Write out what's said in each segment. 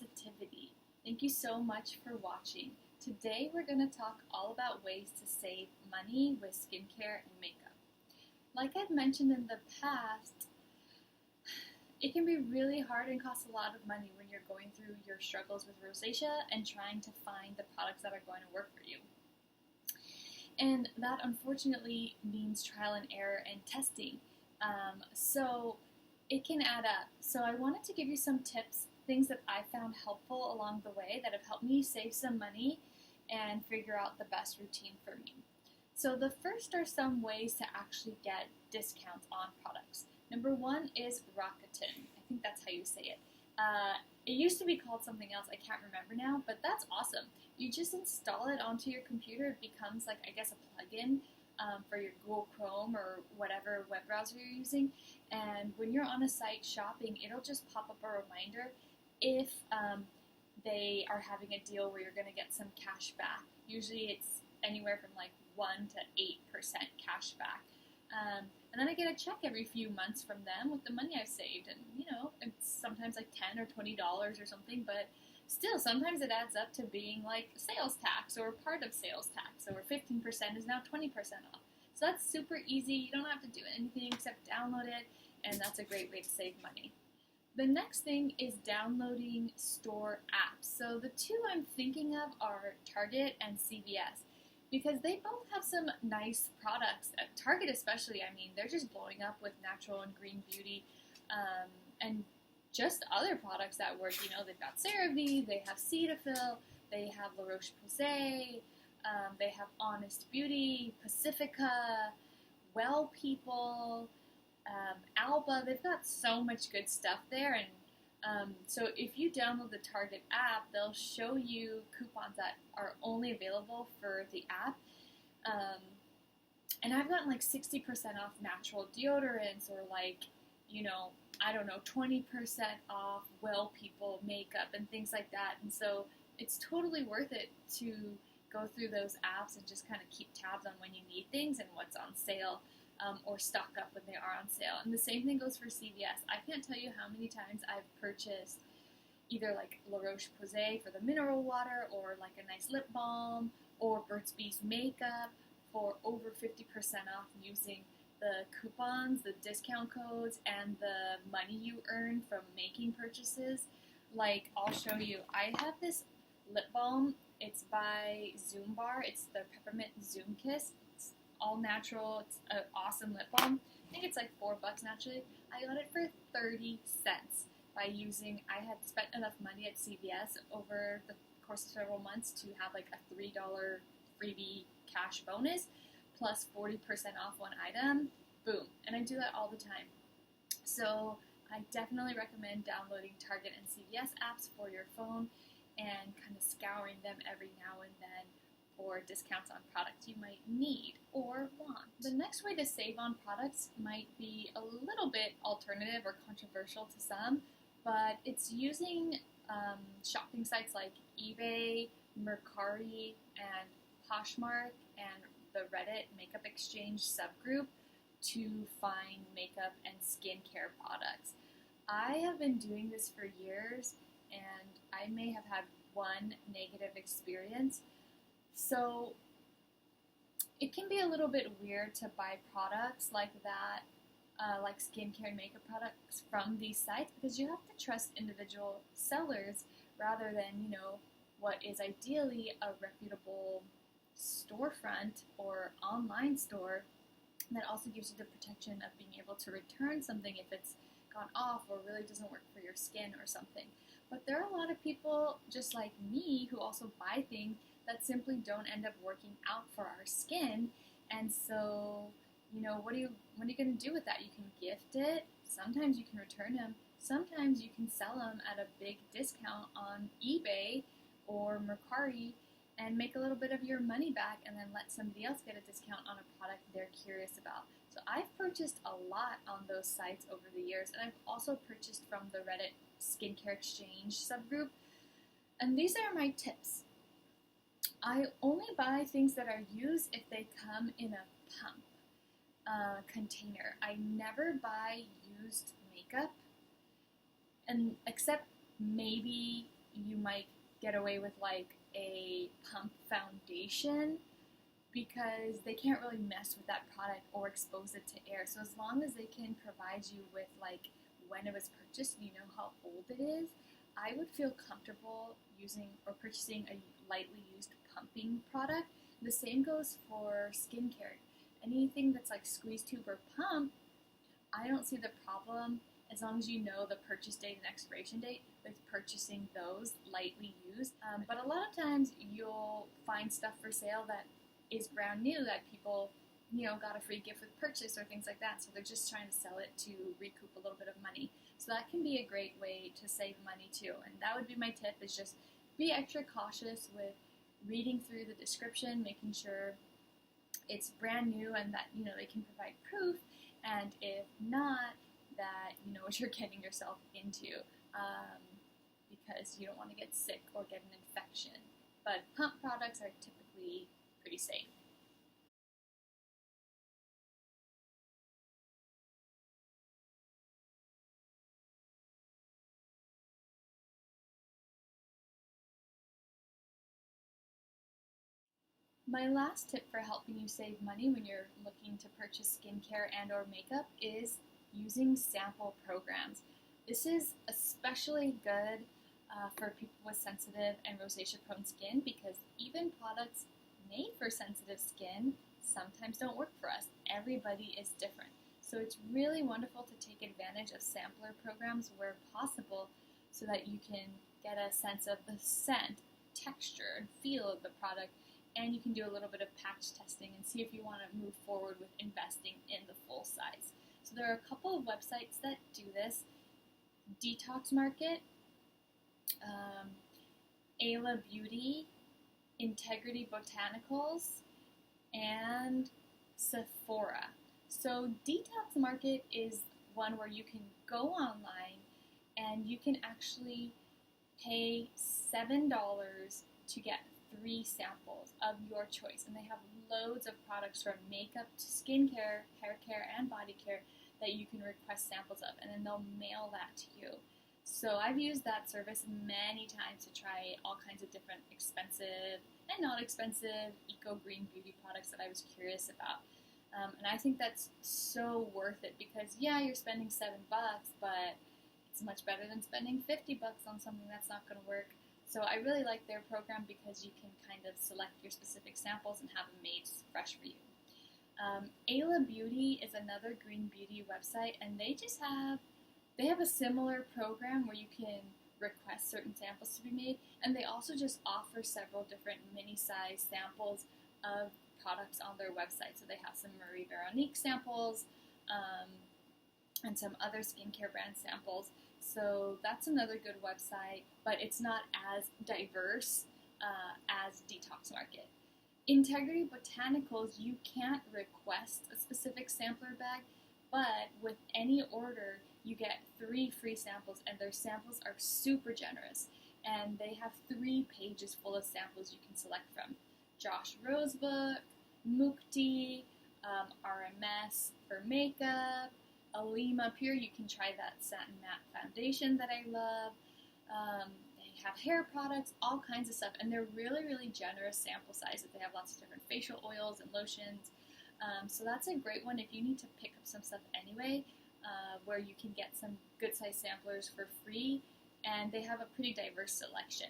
positivity. Thank you so much for watching. Today we're going to talk all about ways to save money with skincare and makeup. Like I've mentioned in the past, it can be really hard and cost a lot of money when you're going through your struggles with rosacea and trying to find the products that are going to work for you. And that unfortunately means trial and error and testing. So it can add up. So I wanted to give you some tips, things that I found helpful along the way that have helped me save some money and figure out the best routine for me. So the first are some ways to actually get discounts on products. Number one is Rakuten. I think that's how you say it. It used to be called something else, I can't remember now, but that's awesome. You just install it onto your computer. It becomes like, I guess, a plugin for your Google Chrome or whatever web browser you're using. And when you're on a site shopping, it'll just pop up a reminder if they are having a deal where you're going to get some cash back. Usually it's anywhere from like 1 to 8% cash back. And then I get a check every few months from them with the money I've saved. And, you know, it's sometimes like $10 or $20 or something, but still, sometimes it adds up to being like sales tax or part of sales tax, or 15% is now 20% off. So that's super easy. You don't have to do anything except download it, and that's a great way to save money. The next thing is downloading store apps. So the two I'm thinking of are Target and CVS, because they both have some nice products. At Target especially, I mean, they're just blowing up with natural and green beauty, and just other products that work. You know, they've got CeraVe, they have Cetaphil, they have La Roche-Posay, they have Honest Beauty, Pacifica, Well People, Alba. They've got so much good stuff there. And so if you download the Target app, they'll show you coupons that are only available for the app. And I've gotten like 60% off natural deodorants, or like, you know, I don't know, 20% off Well People makeup and things like that. And so it's totally worth it to go through those apps and just kind of keep tabs on when you need things and what's on sale, or stock up when they are on sale. And the same thing goes for CVS. I can't tell you how many times I've purchased either like La Roche-Posay for the mineral water, or like a nice lip balm, or Burt's Bees makeup for over 50% off using the coupons, the discount codes, and the money you earn from making purchases. Like, I'll show you. I have this lip balm. It's by Zoom Bar. It's the Peppermint Zoom Kiss. It's all natural. It's an awesome lip balm. I think it's like $4 naturally. I got it for 30 cents by using, I had spent enough money at CVS over the course of several months to have like a $3 freebie cash bonus, plus 40% off one item. Boom. And I do that all the time. So I definitely recommend downloading Target and CVS apps for your phone and kind of scouring them every now and then for discounts on products you might need or want. The next way to save on products might be a little bit alternative or controversial to some, but it's using shopping sites like eBay, Mercari, and Poshmark, and the Reddit Makeup Exchange subgroup to find makeup and skincare products. I have been doing this for years, and I may have had one negative experience. So it can be a little bit weird to buy products like that, like skincare and makeup products from these sites, because you have to trust individual sellers rather than, you know, what is ideally a reputable storefront or online store that also gives you the protection of being able to return something if it's gone off or really doesn't work for your skin or something. But there are a lot of people just like me who also buy things that simply don't end up working out for our skin. And so, you know, what are you going to do with that? You can gift it. Sometimes you can return them. Sometimes you can sell them at a big discount on eBay or Mercari and make a little bit of your money back, and then let somebody else get a discount on a product they're curious about. So I've purchased a lot on those sites over the years, and I've also purchased from the Reddit Skincare Exchange subgroup. And these are my tips. I only buy things that are used if they come in a pump container. I never buy used makeup, and except maybe you might get away with like a pump foundation because they can't really mess with that product or expose it to air. So as long as they can provide you with like when it was purchased, you know how old it is, I would feel comfortable using or purchasing a lightly used pumping product. The same goes for skincare. Anything that's like squeeze tube or pump, I don't see the problem as long as you know the purchase date and expiration date with purchasing those lightly used. But a lot of times you'll find stuff for sale that is brand new that people, got a free gift with purchase or things like that. So they're just trying to sell it to recoup a little bit of money. So that can be a great way to save money too. And that would be my tip, is just be extra cautious with reading through the description, making sure it's brand new and that, they can provide proof. And if not, that you know what you're getting yourself into, because you don't want to get sick or get an infection. But pump products are typically pretty safe. My last tip for helping you save money when you're looking to purchase skincare and or makeup is using sample programs. This is especially good for people with sensitive and rosacea prone skin, because even products made for sensitive skin sometimes don't work for us. Everybody is different. So it's really wonderful to take advantage of sampler programs where possible so that you can get a sense of the scent, texture, and feel of the product, and you can do a little bit of patch testing and see if you want to move forward with investing in the full size. So there are a couple of websites that do this. Detox Market, Ayla Beauty, Integrity Botanicals, and Sephora. So Detox Market is one where you can go online and you can actually pay $7 to get 3 samples of your choice. And they have loads of products from makeup to skincare, hair care, and body care that you can request samples of, and then they'll mail that to you. So I've used that service many times to try all kinds of different expensive and not expensive eco-green beauty products that I was curious about. And I think that's so worth it because, yeah, you're spending $7, but it's much better than spending $50 on something that's not going to work. So I really like their program because you can kind of select your specific samples and have them made fresh for you. Ayla Beauty is another green beauty website, and they have a similar program where you can request certain samples to be made, and they also just offer several different mini-size samples of products on their website. So they have some Marie Veronique samples and some other skincare brand samples. So that's another good website, but it's not as diverse as Detox Market. Integrity Botanicals, you can't request a specific sampler bag, but with any order, you get 3 free samples, and their samples are super generous. And they have 3 pages full of samples you can select from. Josh Rosebook, Mukti, RMS for makeup, Alima Pure, you can try that satin matte foundation that I love. They have hair products, all kinds of stuff, and they're really, really generous sample sizes. They have lots of different facial oils and lotions. So that's a great one if you need to pick up some stuff anyway, where you can get some good size samplers for free, and they have a pretty diverse selection.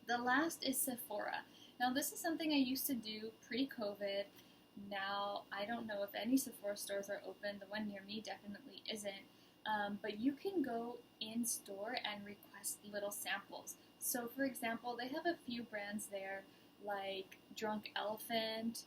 The last is Sephora. Now this is something I used to do pre-COVID. Now, I don't know if any Sephora stores are open. The one near me definitely isn't. But you can go in store and request little samples. So, for example, they have a few brands there like Drunk Elephant.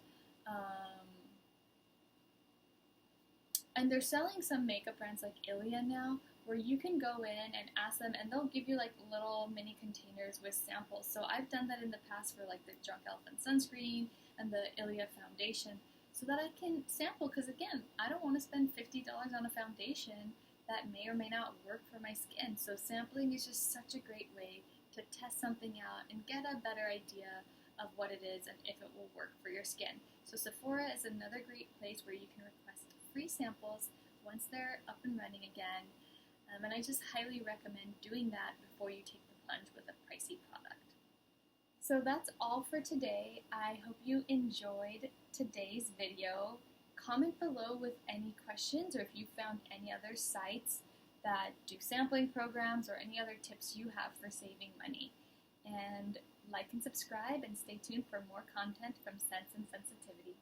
And they're selling some makeup brands like Ilia now, where you can go in and ask them, and they'll give you like little mini containers with samples. So I've done that in the past for like the Drunk Elephant sunscreen and the Ilia foundation, so that I can sample, because again, I don't want to spend $50 on a foundation that may or may not work for my skin. So sampling is just such a great way to test something out and get a better idea of what it is and if it will work for your skin. So Sephora is another great place where you can request free samples once they're up and running again. And I just highly recommend doing that before you take the plunge with a pricey product. So that's all for today. I hope you enjoyed today's video. Comment below with any questions, or if you found any other sites that do sampling programs or any other tips you have for saving money. And like and subscribe, and stay tuned for more content from Sense and Sensitivity.